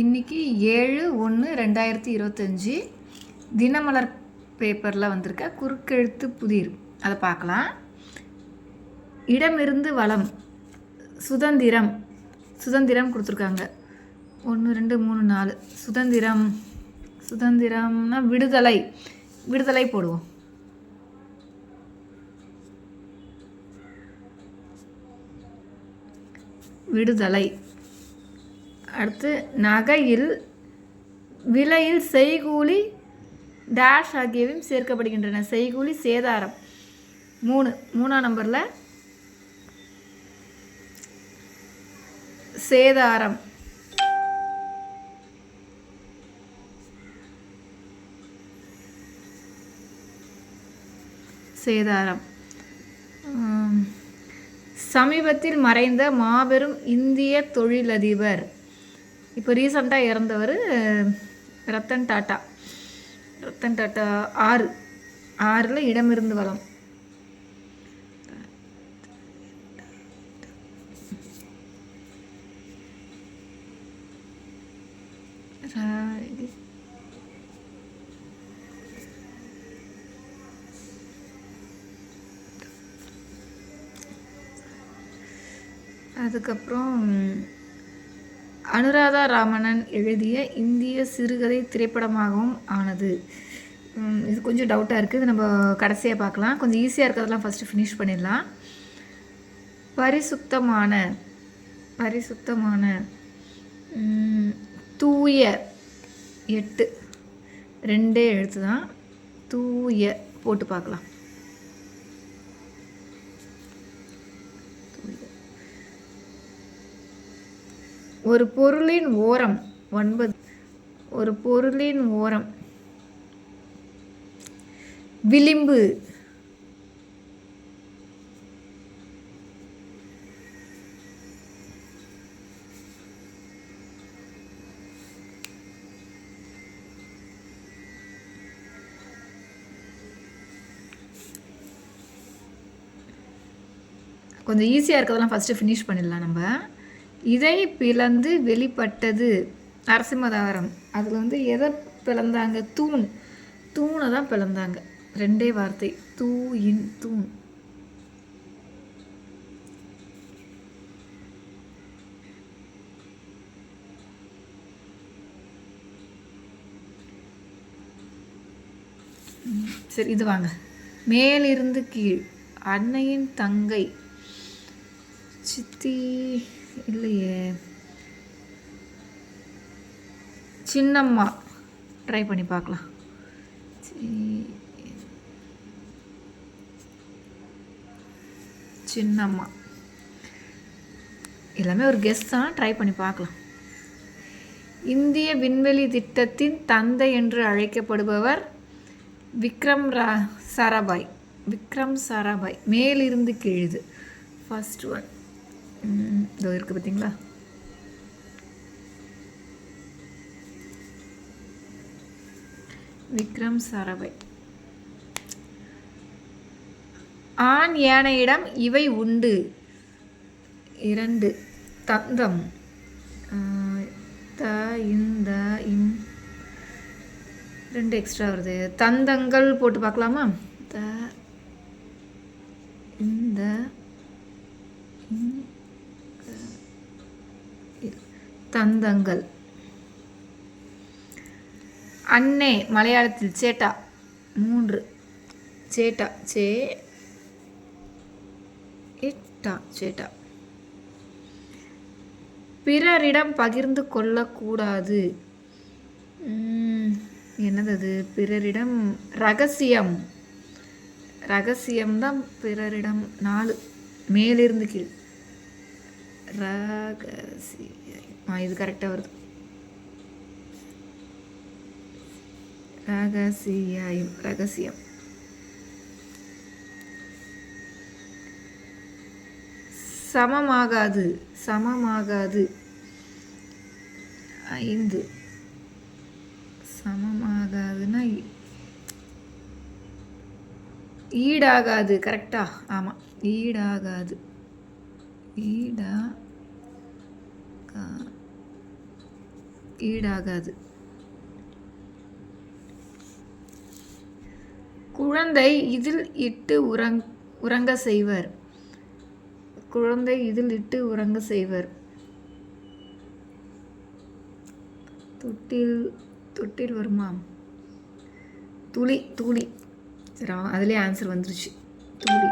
இன்றைக்கி 7/1/2025 தினமலர் பேப்பரில் வந்திருக்க குறுக்கெழுத்து புதிர் அதை பார்க்கலாம். இடமிருந்து வளம், சுதந்திரம் சுதந்திரம் கொடுத்துருக்காங்க. 1 2 3 4 சுதந்திரம் சுதந்திரம்னா விடுதலை விடுதலை போடுவோம். விடுதலை. அடுத்து நகையில் விலையில் செய்கூலி டேஷ் ஆகியவையும் சேர்க்கப்படுகின்றன. செய்கூலி சேதாரம் 3ஆம் நம்பரில் சேதாரம். சேதாரம். சமீபத்தில் மறைந்த மாபெரும் இந்திய தொழிலதிபர், இப்போ ரீசண்டாக இறந்தவர் ரத்தன் டாட்டா. 6 இடமிருந்து வளம். அதுக்கப்புறம் அனுராதா ராமணன் எழுதிய இந்திய சிறுகதை திரைப்படமாகவும் ஆனது. இது கொஞ்சம் டவுட்டாக இருக்குது. இது நம்ம கடைசியாக பார்க்கலாம். கொஞ்சம் ஈஸியாக இருக்கிறதெல்லாம் ஃபஸ்ட்டு ஃபினிஷ் பண்ணிடலாம். பரிசுத்தமான பரிசுத்தமான தூய 8 2 எழுத்து தான். தூய போட்டு பார்க்கலாம். ஒரு பொருளின் ஓரம் 9. ஒரு பொருளின் ஓரம் விளிம்பு. கொஞ்சம் ஈஸியாக இருக்கிறதெல்லாம் ஃபஸ்ட்டு ஃபினிஷ் பண்ணிடலாம் நம்ம. இதை பிளந்து வெளிப்பட்டது நரசிம்மதாவரம். அதில் எதை பிளந்தாங்க? தூணை தான் பிளந்தாங்க. 2 வார்த்தை. தூண். சரி, இது வாங்க. மேலிருந்து கீழ். அன்னையின் தங்கை சித்தி இல்லையே, சின்னம்மா. ட்ரை பண்ணி பார்க்கலாம். சின்னம்மா. எல்லாமே ஒரு கெஸ் தான், ட்ரை பண்ணி பார்க்கலாம். இந்திய விண்வெளி திட்டத்தின் தந்தை என்று அழைக்கப்படுபவர் விக்ரம் சாராபாய். மேலிருந்து கீழுது. ஃபர்ஸ்ட் ஒன் இதோ இருக்குது பார்த்தீங்களா? விக்ரம் சாராபாய். ஆண் யானையிடம் இவை உண்டு. 2 தந்தம். இந்த 2 எக்ஸ்ட்ரா வருது. தந்தங்கள் போட்டு பார்க்கலாமா? இந்த தந்தங்கள். அன்னை மலையாளத்தில் சேட்டா. 3 சேட்டா. சேட்டா. பிறரிடம் பகிர்ந்து கொள்ளக்கூடாது. என்னது அது? பிறரிடம் ரகசியம்தான் பிறரிடம். 4 மேலிருந்து கீழ். இது கரெக்டாக வருது. ரகசியம். சமமாகாது. 5 சமமாகாதுன்னா ஈடாகாது. கரெக்டா? ஆமாம், ஈடாகாது. ஈடாகாது. குழந்தை இதில் இட்டு உறங்க செய்வர். குழந்தை இதில் இட்டு உறங்க செய்வர். தொட்டில் தொட்டில் வருமா? துளி துளி. சரி, அதுலேயே ஆன்சர் வந்துருச்சு. துளி.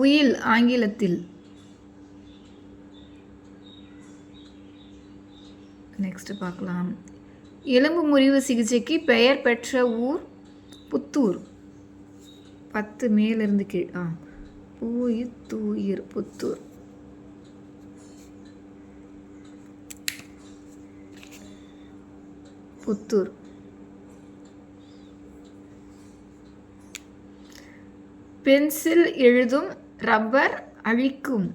உயில் ஆங்கிலத்தில். நெக்ஸ்ட் பார்க்கலாம். எலும்பு முறிவு சிகிச்சைக்கு பெயர் பெற்ற ஊர் புத்தூர். 10 மேலிருந்து கீழ். தூயிர் புத்தூர். புத்தூர். பென்சில் எழுதும் ரப்பர் அழிக்கும்.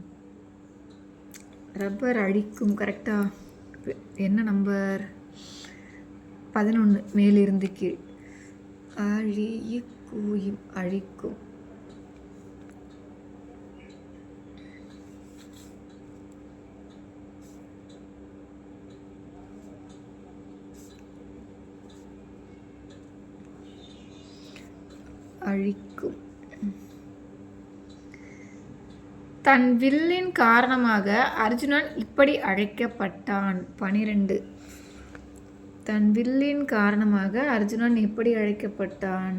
ரப்பர் அழிக்கும் கரெக்டா? என்ன நம்பர்? 11 மேலிருந்து கீழ். அழிக்கும் அழிக்கும். அழிக்கும். தன் வில்லின் காரணமாக அர்ஜுனன் இப்படி அழைக்கப்பட்டான். 12. தன் வில்லின் காரணமாக அர்ஜுனன் எப்படி அழைக்கப்பட்டான்?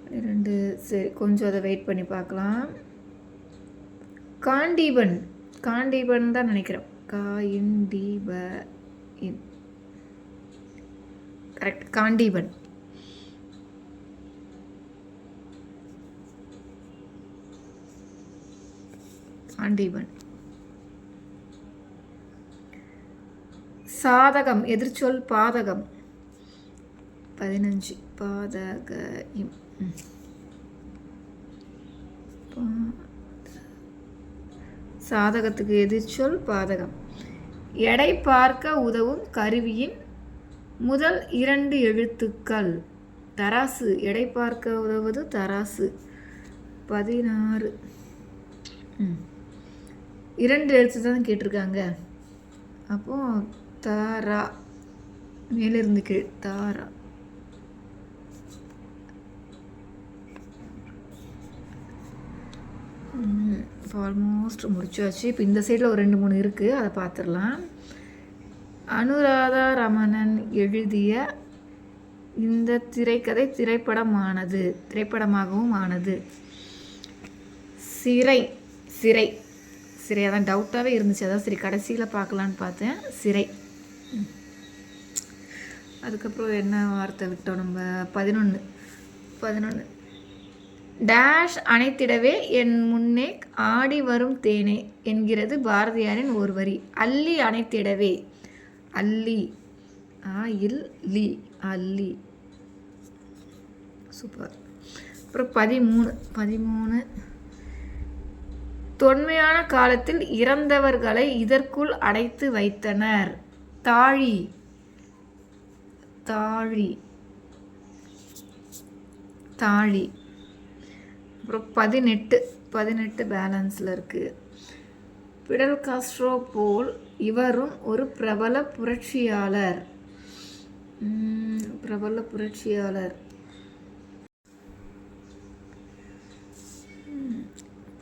12. சரி, கொஞ்சம் அதை வெயிட் பண்ணி பார்க்கலாம். காண்டீபன். காண்டீபன் தான் நினைக்கிறேன். கரெக்ட். காண்டீபன். காண்டீபன். சாதகம் எதிர்ச்சொல் பாதகம். 15. பாதகம். சாதகத்துக்கு எதிர்ச்சொல் பாதகம். எடை பார்க்க உதவும் கருவியின் முதல் 2 எழுத்துக்கள். தராசு. எடை பார்க்க உதவுவது தராசு. 16. 2 எழுத்து தான் கேட்டிருக்காங்க. அப்போ தாரா. மேலிருந்து கீழ். தாரா. ஆல்மோஸ்ட் முடிச்சாச்சு. இப்போ இந்த சைடில் ஒரு 2-3 இருக்குது, அதை பார்த்துடலாம். அனுராதா ரமணன் எழுதிய இந்த திரைக்கதை திரைப்படமாகவும் ஆனது. சிறை. சிறை. சிறை. அதான் டவுட்டாகவே இருந்துச்சு. அதான் சரி கடைசியில் பார்க்கலான்னு பார்த்தேன். சிறை. அதுக்கப்புறம் என்ன வார்த்தை விட்டோம் நம்ம? 11. டேஷ் அணைத்திடவே என் முன்னே ஆடி வரும் தேனே என்கிறது பாரதியாரின் ஒரு வரி. அள்ளி அணைத்திடவே. அல்லி. அல்லி. சூப்பர். அப்புறம் 13. தொன்மையான காலத்தில் இறந்தவர்களை இதற்குள் அடைத்து வைத்தனர். தாழி. தாழி. தாழி. அப்புறம் 18 பேலன்ஸில் இருக்குது. பிடல் காஸ்ட்ரோ போல் இவரும் ஒரு பிரபல புரட்சியாளர்.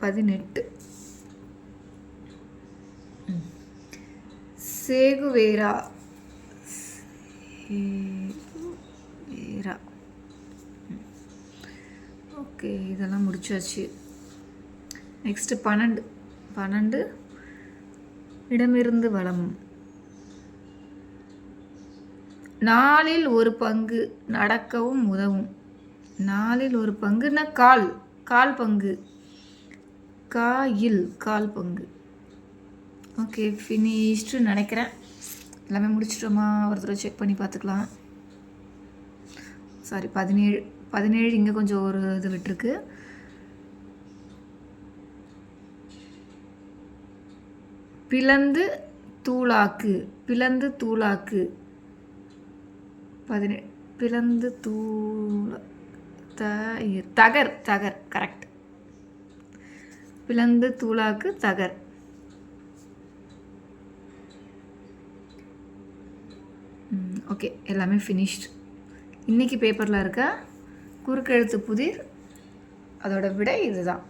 18. சேகுவேரா. ஓகே, இதெல்லாம் முடிச்சாச்சு. நெக்ஸ்ட்டு 12. இடமிருந்து வலம். 4 1 பங்கு நடக்கவும் உதவும். 4 1 பங்குன்னா கால் பங்கு. கால் பங்கு. ஓகே, ஃபினிஷ்டு நினைக்கிறேன். எல்லாமே முடிச்சிட்டோமா? ஒரு தடவை செக் பண்ணி பார்த்துக்கலாம். சாரி, 17 இங்கே கொஞ்சம் ஒரு இது விட்டுருக்கு. பிளந்து தூளாக்கு. 17. பிளந்து தகர். கரெக்ட். பிளந்து தூளாக்கு தகர். ஓகே, எல்லாமே ஃபினிஷ்டு. இன்றைக்கி பேப்பரில் இருக்க குறுக்கெழுத்து புதிர் அதோட விடை இதுதான்.